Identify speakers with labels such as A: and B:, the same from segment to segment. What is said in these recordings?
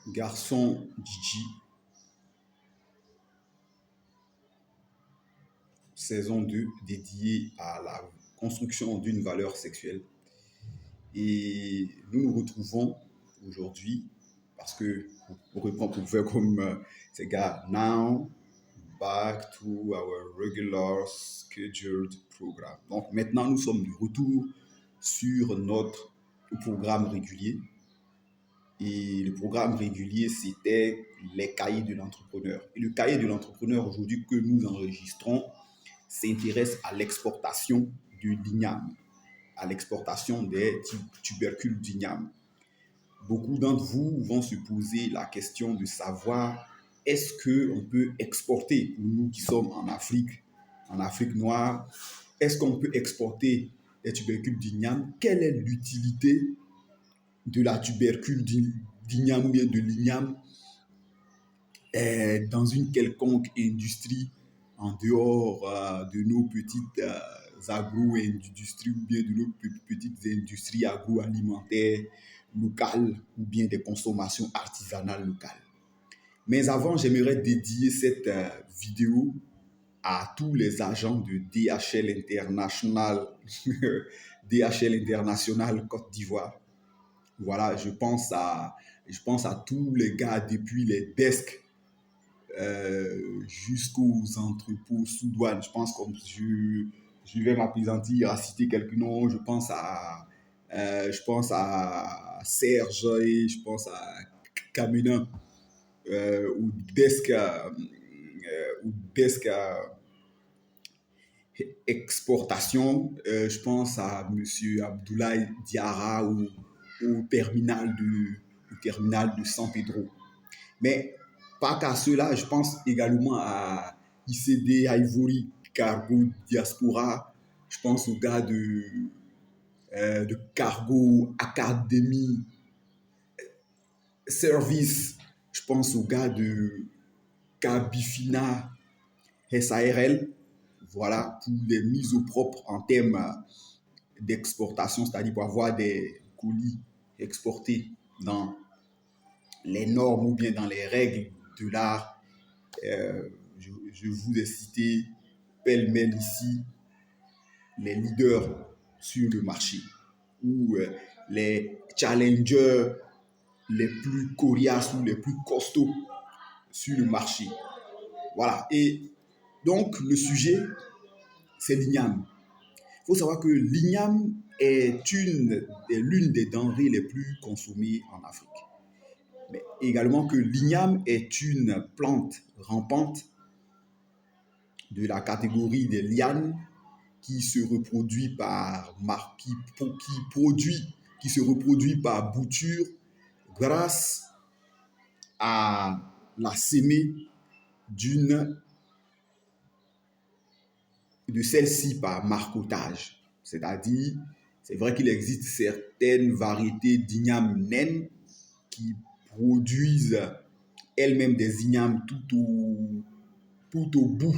A: Garçon Gigi, saison 2, dédiée à la construction d'une valeur sexuelle. Et nous nous retrouvons aujourd'hui parce que, pour reprendre pour faire comme ces gars, now back to our regular scheduled program. Donc maintenant, nous sommes de retour sur notre programme régulier. Et le programme régulier, c'était les cahiers de l'entrepreneur. Et le cahier de l'entrepreneur aujourd'hui que nous enregistrons s'intéresse à l'exportation du l'igname, à l'exportation des tubercules d'igname. Beaucoup d'entre vous vont se poser la question de savoir est-ce qu'on peut exporter, nous qui sommes en Afrique noire, est-ce qu'on peut exporter les tubercules d'igname? Quelle est l'utilité de la tubercule d'igname ou bien de l'igname dans une quelconque industrie en dehors de nos petites agro-industries ou bien de nos petites industries agroalimentaires locales ou bien des consommations artisanales locales. Mais avant, j'aimerais dédier cette vidéo à tous les agents de DHL International, DHL International Côte d'Ivoire. Voilà, je pense à tous les gars depuis les desks jusqu'aux entrepôts sous douane. Je pense comme je vais m'appesantir à citer quelques noms. Je pense à Serge et je pense à Kamina ou desk exportation. Je pense à Monsieur Abdoulaye Diarra ou au terminal de San Pedro. Mais pas qu'à cela, je pense également à ICD, Ivory, Cargo, Diaspora. Je pense aux gars de Cargo, Academy, Service. Je pense aux gars de Cabifina, SARL. Voilà, pour les mises au propre en termes d'exportation, c'est-à-dire pour avoir des colis exportés dans les normes ou bien dans les règles de l'art. Je vous ai cité pêle-mêle ici les leaders sur le marché ou les challengers les plus coriaces ou les plus costauds sur le marché. Voilà. Et donc, le sujet, c'est l'igname. Il faut savoir que l'igname est l'une des denrées les plus consommées en Afrique. Mais également que l'igname est une plante rampante de la catégorie des lianes qui se reproduit qui se reproduit par bouture grâce à la sémée de celle-ci par marcottage. C'est-à-dire, c'est vrai qu'il existe certaines variétés d'igname naines qui produisent elles-mêmes des ignames tout au bout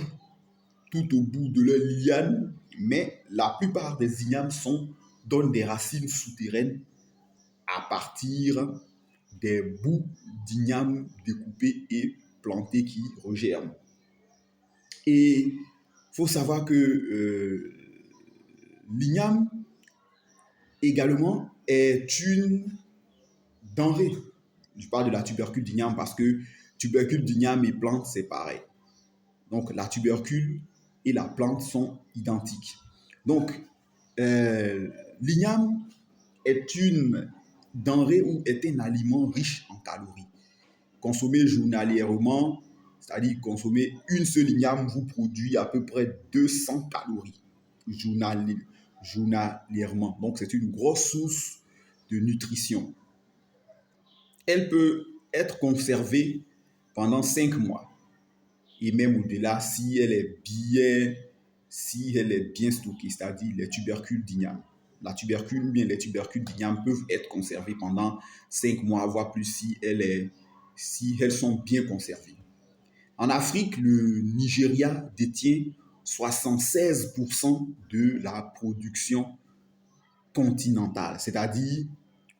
A: de leur liane, mais la plupart des ignames donnent des racines souterraines à partir des bouts d'igname découpés et plantés qui regerment. Et il faut savoir que l'igname également est une denrée. Je parle de la tubercule d'igname parce que tubercule d'igname et plante, c'est pareil. Donc, la tubercule et la plante sont identiques. Donc, l'igname est une denrée ou est un aliment riche en calories. Consommer journalièrement, c'est-à-dire consommer une seule igname, vous produit à peu près 200 calories journalièrement. Donc, c'est une grosse source de nutrition. Elle peut être conservée pendant 5 mois et même au-delà si elle est bien stockée, c'est-à-dire les tubercules d'igname. La tubercule ou bien les tubercules d'igname peuvent être conservés pendant 5 mois, voire plus si elles sont bien conservées. En Afrique, le Nigeria détient 76% de la production continentale, c'est-à-dire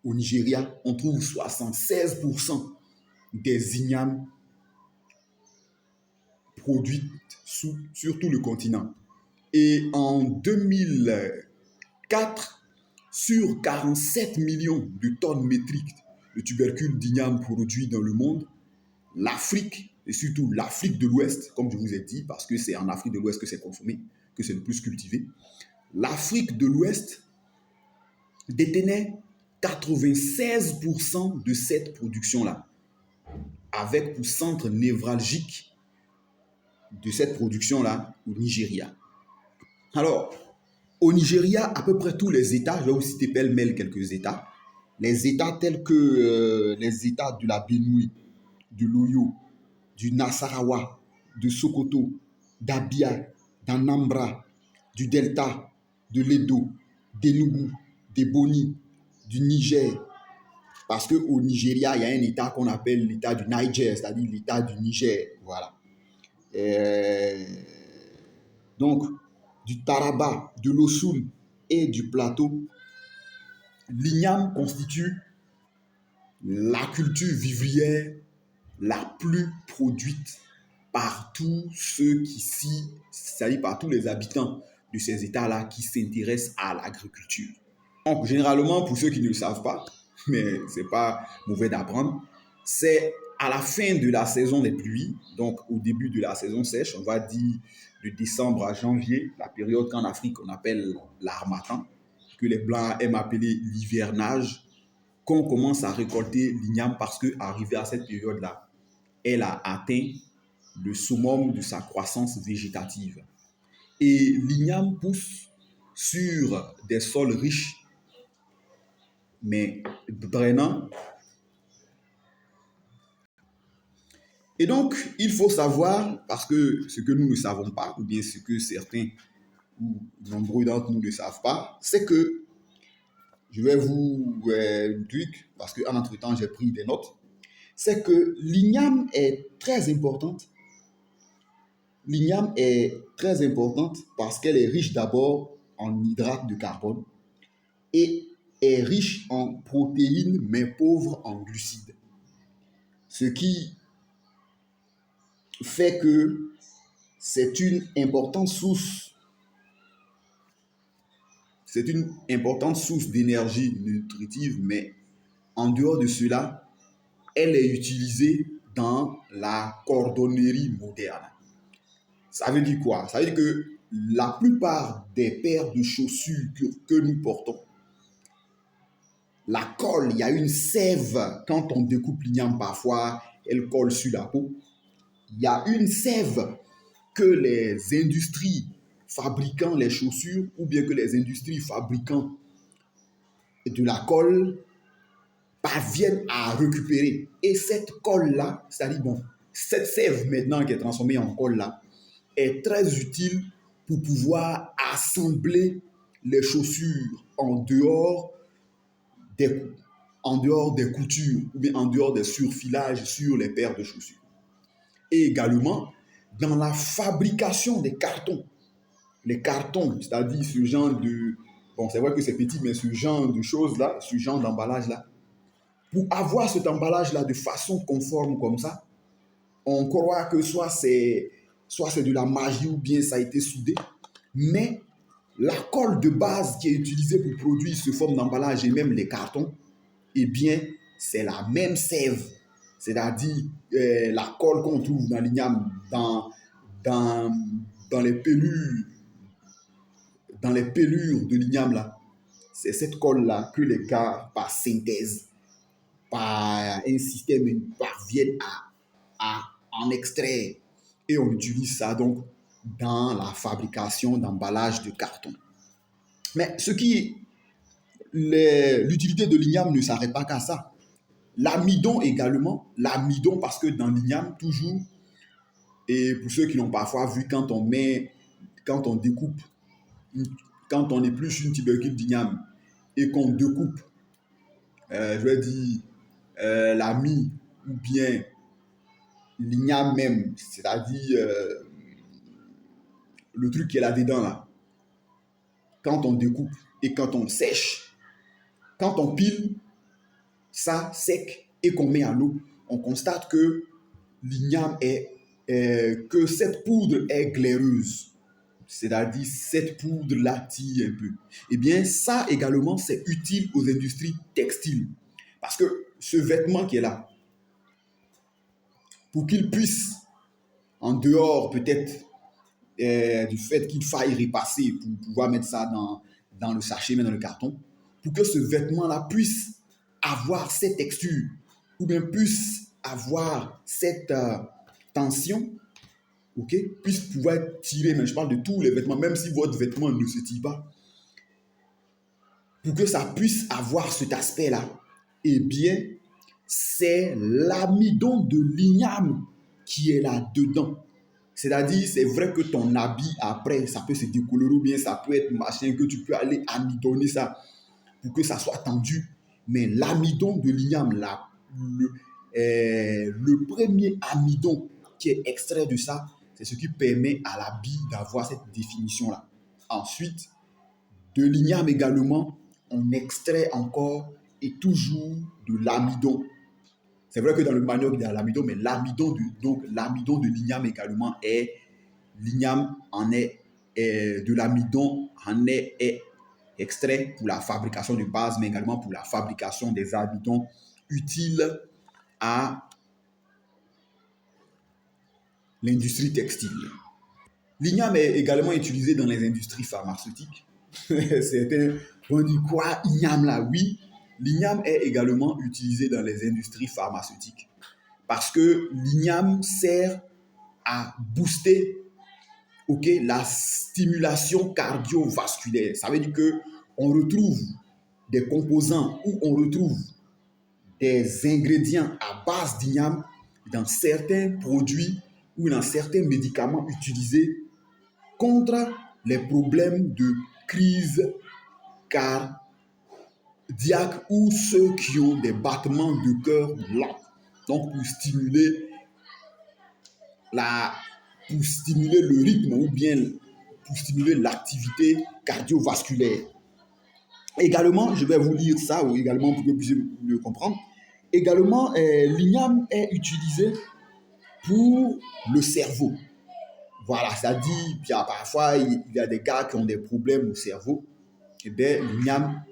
A: au Nigeria, on trouve 76% des ignames produites sur tout le continent. Et en 2004, sur 47 millions de tonnes métriques de tubercules d'igname produits dans le monde, l'Afrique, et surtout l'Afrique de l'Ouest, comme je vous ai dit, parce que c'est en Afrique de l'Ouest que c'est consommé, que c'est le plus cultivé, l'Afrique de l'Ouest détenait 96% de cette production-là, avec pour centre névralgique de cette production-là au Nigeria. Alors, au Nigeria, à peu près tous les États, je vais vous citer pêle-mêle quelques États, les États tels que les États de la Benue, de l'Oyo, du Nasarawa, de Sokoto, d'Abia, d'Anambra, du Delta, de l'Edo, d'Enugu, d'Ebonyi, du Niger. Parce qu'au Nigeria, il y a un État qu'on appelle l'État du Niger, c'est-à-dire l'État du Niger. Voilà. Donc, du Taraba, de l'Osun et du Plateau, l'igname constitue la culture vivrière la plus produite par tous ceux qui s'y, c'est-à-dire par tous les habitants de ces États-là qui s'intéressent à l'agriculture. Donc, généralement, pour ceux qui ne le savent pas, mais ce n'est pas mauvais d'apprendre, c'est à la fin de la saison des pluies, donc au début de la saison sèche, on va dire de décembre à janvier, la période qu'en Afrique on appelle l'harmattan, que les Blancs aiment appeler l'hivernage, qu'on commence à récolter l'igname parce qu'arrivé à cette période-là, elle a atteint le summum de sa croissance végétative. Et l'igname pousse sur des sols riches, mais drainants. Et donc, il faut savoir, parce que ce que nous ne savons pas, ou bien ce que certains ou nombreux d'entre nous ne savent pas, c'est que, je vais vous dire, parce qu'en entre-temps, j'ai pris des notes, c'est que l'igname est très importante. L'igname est très importante parce qu'elle est riche d'abord en hydrates de carbone et est riche en protéines, mais pauvre en glucides. Ce qui fait que c'est une importante source d'énergie nutritive, mais en dehors de cela, elle est utilisée dans la cordonnerie moderne. Ça veut dire quoi? Ça veut dire que la plupart des paires de chaussures que nous portons, la colle, il y a une sève, quand on découpe l'igname parfois, elle colle sur la peau. Il y a une sève que les industries fabriquant les chaussures ou bien que les industries fabriquant de la colle parviennent à récupérer. Et cette colle-là, c'est-à-dire, bon, cette sève maintenant qui est transformée en colle-là, est très utile pour pouvoir assembler les chaussures en dehors des coutures ou bien en dehors des surfilages sur les paires de chaussures. Et également dans la fabrication des cartons. Les cartons, c'est-à-dire ce genre de... Bon, c'est vrai que c'est petit, mais ce genre de choses-là, ce genre d'emballage-là, pour avoir cet emballage-là de façon conforme comme ça, on croit que soit c'est de la magie ou bien ça a été soudé, mais la colle de base qui est utilisée pour produire ce forme d'emballage et même les cartons, eh bien, c'est la même sève, c'est-à-dire la colle qu'on trouve dans l'igname, dans les pelures, de l'igname là. C'est cette colle-là que les gars, par synthèse, par un système, parviennent à en extraire. Et on utilise ça donc dans la fabrication d'emballages de carton. Mais l'utilité de l'igname ne s'arrête pas qu'à ça. L'amidon également, l'amidon parce que dans l'igname, toujours, et pour ceux qui l'ont parfois vu, quand on découpe, quand on épluche une tubercule d'igname et qu'on découpe, je vais dire, la mie ou bien l'igname même, c'est-à-dire le truc qui est là-dedans, là, quand on découpe et quand on sèche, quand on pile ça sec et qu'on met à l'eau, on constate que l'igname que cette poudre est glaireuse. C'est-à-dire cette poudre-là tire un peu. Eh bien, ça également, c'est utile aux industries textiles. Parce que ce vêtement qui est là, pour qu'il puisse, en dehors peut-être du fait qu'il faille repasser pour pouvoir mettre ça dans le sachet, mais dans le carton, pour que ce vêtement-là puisse avoir cette texture, ou bien puisse avoir cette tension, ok, puisse pouvoir tirer, mais je parle de tous les vêtements, même si votre vêtement ne se tire pas, pour que ça puisse avoir cet aspect-là, eh bien, c'est l'amidon de l'igname qui est là-dedans. C'est-à-dire, c'est vrai que ton habit, après, ça peut se décolorer ou bien ça peut être machin, que tu peux aller amidonner ça pour que ça soit tendu. Mais l'amidon de l'igname, le premier amidon qui est extrait de ça, c'est ce qui permet à l'habit d'avoir cette définition-là. Ensuite, de l'igname également, on extrait encore et toujours de l'amidon. C'est vrai que dans le manioc, il y a l'amidon, mais l'amidon de l'igname également est, l'igname en est, de l'amidon en est extrait pour la fabrication de base, mais également pour la fabrication des amidons utiles à l'industrie textile. L'igname est également utilisé dans les industries pharmaceutiques. Certains vont dire quoi, igname là? Oui, l'igname est également utilisé dans les industries pharmaceutiques parce que l'igname sert à booster, ok, la stimulation cardiovasculaire. Ça veut dire qu'on retrouve des composants ou on retrouve des ingrédients à base d'igname dans certains produits ou dans certains médicaments utilisés contre les problèmes de crise cardiaque ou ceux qui ont des battements de cœur lents. Donc, pour stimuler le rythme ou bien pour stimuler l'activité cardiovasculaire. Également, je vais vous lire ça ou également pour que vous puissiez le comprendre. Également, l'igname est utilisé pour le cerveau. Voilà, ça dit, puis parfois, il y a des gars qui ont des problèmes au cerveau. Eh bien, l'igname,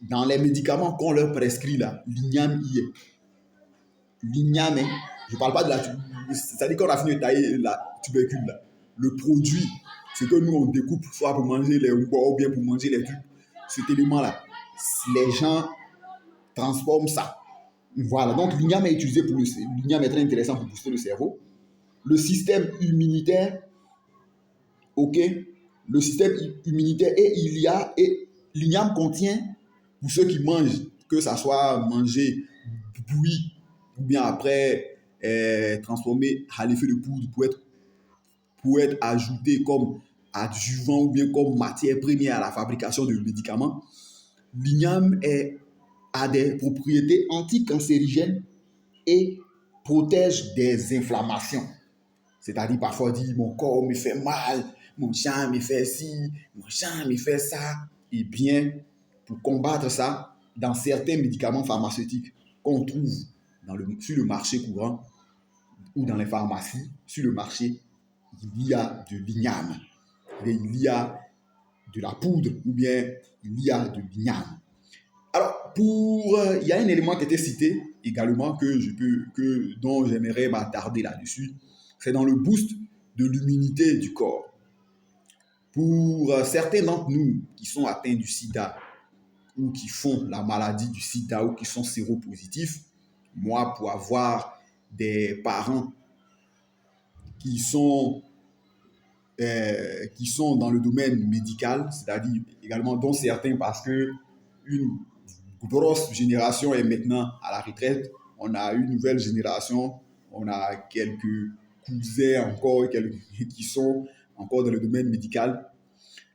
A: dans les médicaments qu'on leur prescrit là, l'igname y est. L'igname, je ne parle pas de la tubercule, c'est-à-dire qu'on a fini de tailler la tubercule là. Le produit, c'est que nous on découpe soit pour manger les bois ou bien pour manger les trucs. Cet élément-là, les gens transforment ça. Voilà, donc l'igname est utilisé pour l'igname est très intéressant pour booster le cerveau. Le système immunitaire, ok, le système immunitaire et l'igname contient, pour ceux qui mangent, que ça soit mangé bouilli ou bien après transformé à l'effet de poudre pour être ajouté comme adjuvant ou bien comme matière première à la fabrication de médicaments. L'igname a des propriétés anticancérigènes et protège des inflammations. C'est-à-dire parfois dire mon corps me fait mal, mon champ me fait ci, mon champ me fait ça. Eh bien, pour combattre ça, dans certains médicaments pharmaceutiques qu'on trouve sur le marché courant ou dans les pharmacies, sur le marché, il y a de l'igname, il y a de la poudre ou bien il y a de l'igname. Alors, il y a un élément qui était cité également dont j'aimerais m'attarder là-dessus. C'est dans le boost de l'immunité du corps. Pour certains d'entre nous qui sont atteints du sida ou qui font la maladie du sida ou qui sont séropositifs, moi, pour avoir des parents qui sont dans le domaine médical, c'est-à-dire également dont certains parce que une grosse génération est maintenant à la retraite, on a une nouvelle génération, on a quelques cousins encore qui sont encore dans le domaine médical.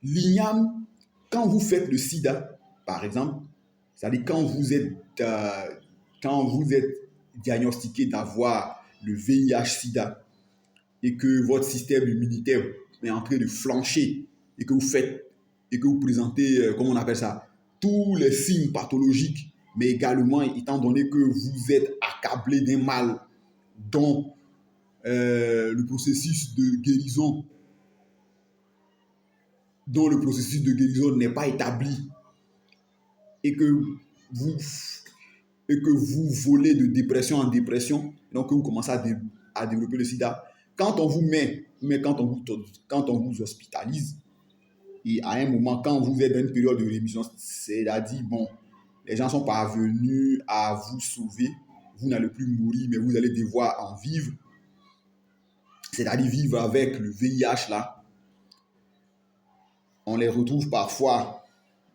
A: L'igname, quand vous faites le sida, par exemple, c'est-à-dire quand vous êtes diagnostiqué d'avoir le VIH-Sida et que votre système immunitaire est en train de flancher et que vous présentez, comment on appelle ça, tous les signes pathologiques, mais également étant donné que vous êtes à accablé d'un mal dont le processus de guérison n'est pas établi et que vous volez de dépression en dépression, donc que vous commencez à développer le sida, quand on vous hospitalise, et à un moment, quand vous êtes dans une période de rémission, c'est-à-dire, bon, les gens sont parvenus à vous sauver, vous n'allez plus mourir, mais vous allez devoir en vivre, c'est-à-dire vivre avec le VIH là. On les retrouve parfois,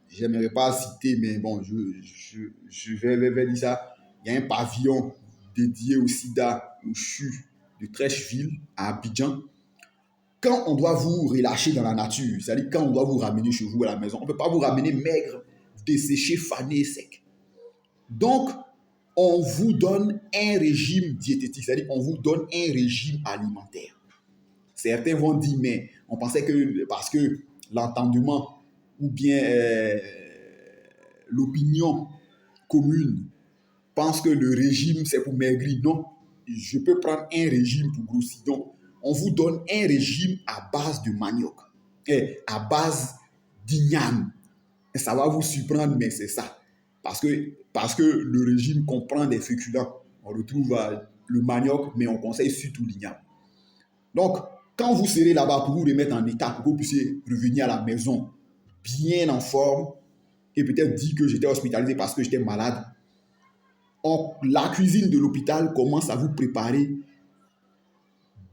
A: j'aimerais pas citer, mais bon, je vais dire ça. Il y a un pavillon dédié au sida au CHU de Trècheville à Abidjan. Quand on doit vous relâcher dans la nature, c'est-à-dire quand on doit vous ramener chez vous à la maison, on ne peut pas vous ramener maigre, desséché, fané, sec. Donc, on vous donne un régime diététique, c'est-à-dire on vous donne un régime alimentaire. Certains vont dire, mais on pensait que parce que l'entendement ou bien l'opinion commune pense que le régime c'est pour maigrir. Non, je peux prendre un régime pour grossir. Donc, on vous donne un régime à base de manioc, à base d'igname. Ça va vous surprendre, mais c'est ça. Parce que le régime comprend des féculents. On retrouve le manioc, mais on conseille surtout l'igname. Donc, quand vous serez là-bas pour vous remettre en état, pour que vous puissiez revenir à la maison bien en forme, et peut-être dire que j'étais hospitalisé parce que j'étais malade, la cuisine de l'hôpital commence à vous préparer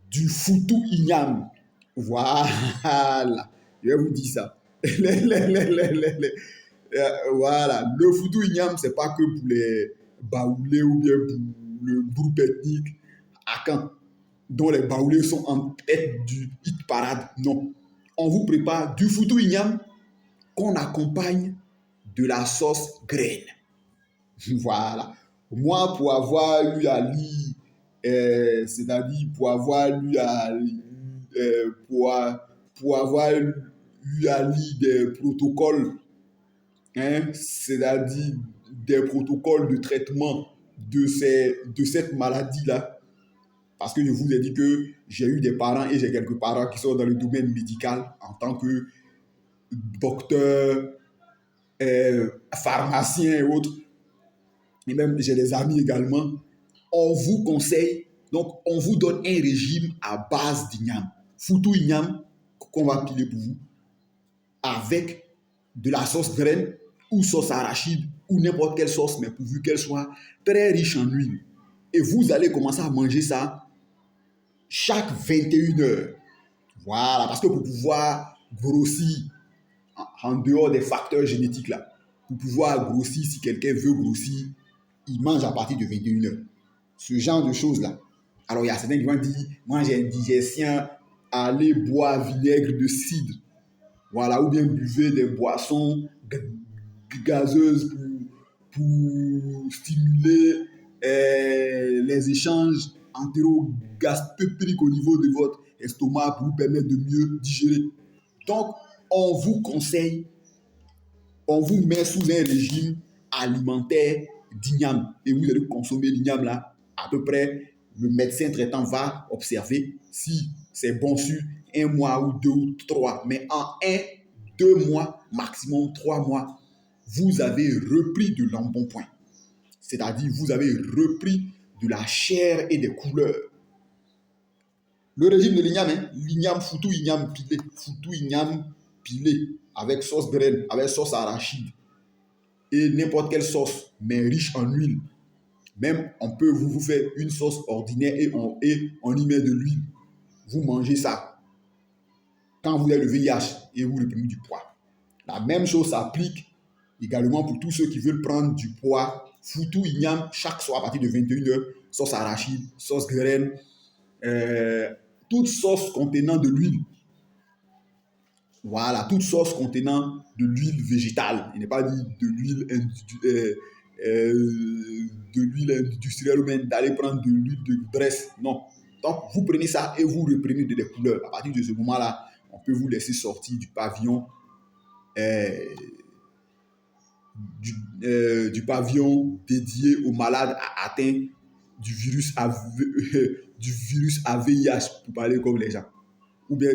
A: du foutou igname. Voilà, je vais vous dire ça. Voilà, le foutou igname, c'est pas que pour les baoulés ou bien pour le groupe ethnique Akan, dont les baoulés sont en tête du hit parade. Non, on vous prépare du foutou igname qu'on accompagne de la sauce graine. Voilà. Moi, pour avoir eu à lire, c'est-à-dire pour avoir eu à pour avoir eu à lire des protocoles, c'est-à-dire des protocoles de traitement de cette maladie-là, parce que je vous ai dit que j'ai eu des parents et j'ai quelques parents qui sont dans le domaine médical en tant que docteur, pharmacien et autres, et même j'ai des amis également. On vous conseille, donc on vous donne un régime à base d'igname, foutou igname qu'on va piler pour vous, avec de la sauce graine ou sauce arachide ou n'importe quelle sauce, mais pourvu qu'elle soit très riche en huile. Et vous allez commencer à manger ça chaque 21 heures. Voilà, parce que pour pouvoir grossir, en dehors des facteurs génétiques là, pour pouvoir grossir, si quelqu'un veut grossir, il mange à partir de 21 heures. Ce genre de choses là. Alors il y a certains qui vont dire, moi j'ai une digestion, allez boire vinaigre de cidre. Voilà, ou bien buvez des boissons gazeuses pour stimuler les échanges entérogastriques au niveau de votre estomac pour vous permettre de mieux digérer. Donc, on vous conseille, on vous met sous un régime alimentaire d'igname et vous allez consommer l'igname là à peu près. Le médecin traitant va observer si c'est bon sur 1 mois ou 2 ou 3, mais en 1-2 mois, maximum 3 mois, vous avez repris de l'embonpoint. C'est-à-dire, vous avez repris de la chair et des couleurs. Le régime de l'igname, l'igname foutou igname pilé, avec sauce graine, avec sauce arachide, et n'importe quelle sauce, mais riche en huile. Même, on peut vous faire une sauce ordinaire et on y met de l'huile. Vous mangez ça quand vous avez le VIH et vous reprenez du poids. La même chose s'applique également pour tous ceux qui veulent prendre du poids. Foutou igname chaque soir à partir de 21 heures, sauce arachide, sauce graine, toute sauce contenant de l'huile. Voilà, toute sauce contenant de l'huile végétale. Il n'est pas dit de l'huile industrielle ou même d'aller prendre de l'huile de graisse. Non. Donc, vous prenez ça et vous reprenez des couleurs. À partir de ce moment-là, on peut vous laisser sortir du pavillon du pavillon dédié aux malades atteints du virus, du virus à VIH, pour parler comme les gens, ou bien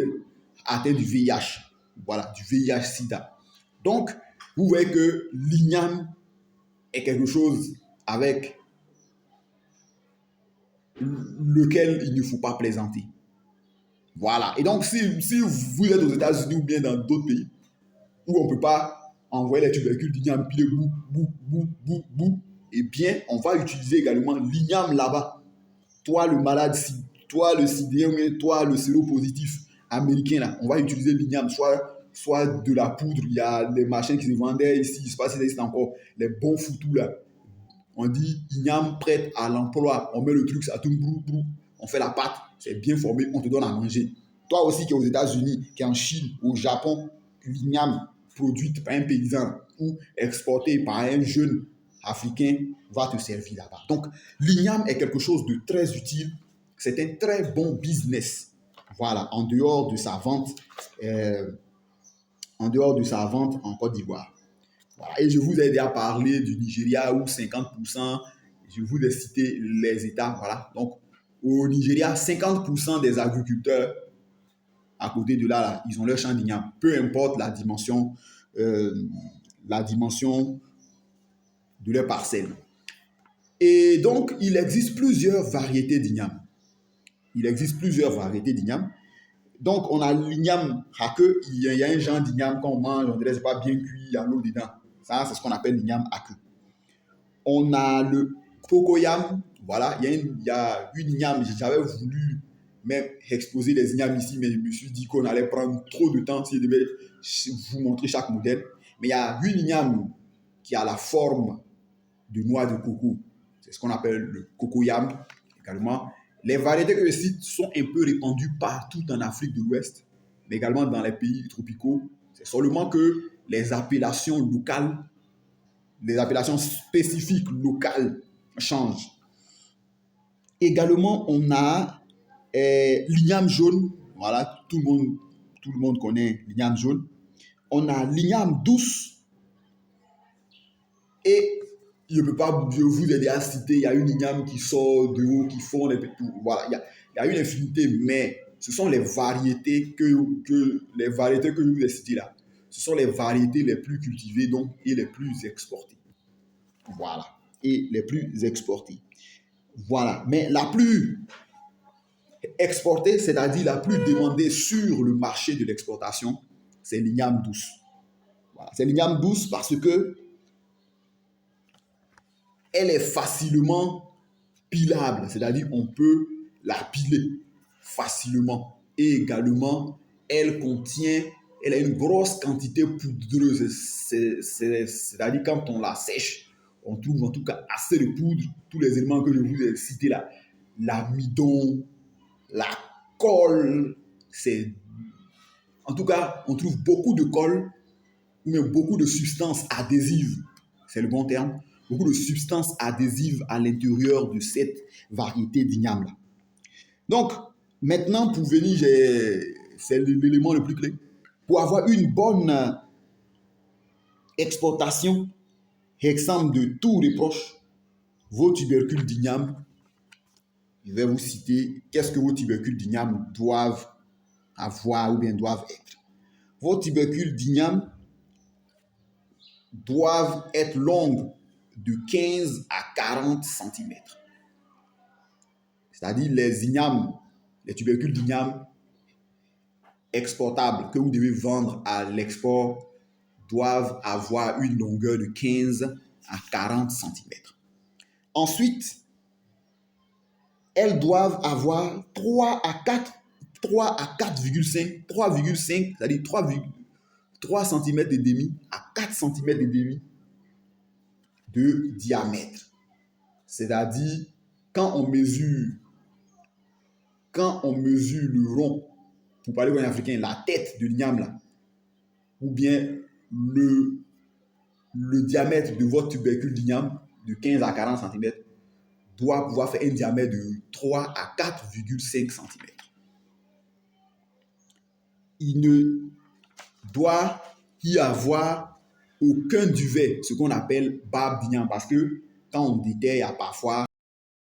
A: atteint du VIH, voilà, du VIH-Sida. Donc, vous voyez que l'igname est quelque chose avec lequel il ne faut pas plaisanter. Voilà. Et donc, si vous êtes aux États-Unis ou bien dans d'autres pays où on ne peut pas envoyer les tubercules d'igname, puis le bout, bout, bout, bout, bout, eh bien, on va utiliser également l'igname là-bas. Toi, le malade, toi, le sidéen, toi, le séropositif américain, là, on va utiliser l'igname, soit de la poudre, il y a les machins qui se vendaient ici, je ne sais pas si ça existe encore, les bons foutous là. On dit igname prête à l'emploi, on met le truc, ça tourne, brou, brou, on fait la pâte, c'est bien formé, on te donne à manger. Toi aussi qui es aux États-Unis, qui es en Chine, au Japon, l'igname produite par un paysan ou exportée par un jeune africain va te servir là-bas. Donc, l'igname est quelque chose de très utile. C'est un très bon business. Voilà, en dehors de sa vente en Côte d'Ivoire. Voilà. Et je vous ai déjà parlé du Nigeria où 50%, je vous ai cité les États. Voilà. Donc, au Nigeria, 50% des agriculteurs à côté de là, ils ont leur champ d'igname. Peu importe la dimension de leur parcelle. Et donc, il existe plusieurs variétés d'igname. Donc, on a l'igname hake. Il y a un genre d'igname qu'on mange, on dirait que ce n'est pas bien cuit, il y a l'eau dedans. Ça, c'est ce qu'on appelle l'igname hake. On a le cocoyam. Voilà, il y a une igname. J'avais voulu même exposer les ignames ici, mais je me suis dit qu'on allait prendre trop de temps si je devais vous montrer chaque modèle. Mais il y a une igname qui a la forme de noix de coco. C'est ce qu'on appelle le cocoyam également. Les variétés que je cite sont un peu répandues partout en Afrique de l'Ouest, mais également dans les pays tropicaux. C'est seulement que les appellations locales, les appellations spécifiques locales changent. Également, on a l'igname jaune. Voilà, tout le monde connaît l'igname jaune. On a l'igname douce. Et je vous ai déjà cité, il y a une igname qui sort de haut, qui fond les pétous. Voilà, il y a une infinité, mais ce sont les variétés que je vous ai citées là. Ce sont les variétés les plus cultivées donc, et les plus exportées. Voilà, et les plus exportées. Voilà, mais la plus exportée, c'est-à-dire la plus demandée sur le marché de l'exportation, c'est l'igname douce. Voilà, c'est l'igname douce parce que elle est facilement pilable, c'est-à-dire on peut la piler facilement. Et également, elle a une grosse quantité poudreuse, c'est-à-dire quand on la sèche, on trouve en tout cas assez de poudre, tous les éléments que je vous ai cités là, l'amidon, la colle, en tout cas, on trouve beaucoup de colle, ou même beaucoup de substances adhésives, c'est le bon terme, beaucoup de substances adhésives à l'intérieur de cette variété d'igname là. Donc, maintenant, pour venir, c'est l'élément le plus clé. Pour avoir une bonne exportation, exemple de tous les proches, vos tubercules d'igname, je vais vous citer qu'est-ce que vos tubercules d'igname doivent avoir ou bien doivent être. Vos tubercules d'igname doivent être longues de 15 à 40 cm. C'est-à-dire les tubercules d'igname exportables que vous devez vendre à l'export doivent avoir une longueur de 15 à 40 cm. Ensuite, elles doivent avoir 3,5, c'est-à-dire 3 cm et demi à 4 cm et demi de diamètre. C'est-à-dire, quand on mesure le rond, pour parler comme un africain, la tête de l'igname là, ou bien le diamètre de votre tubercule d'igname de 15 à 40 cm doit pouvoir faire un diamètre de 3 à 4,5 cm. Il ne doit y avoir aucun duvet, ce qu'on appelle barbe d'igname, parce que quand on déterre, il y a parfois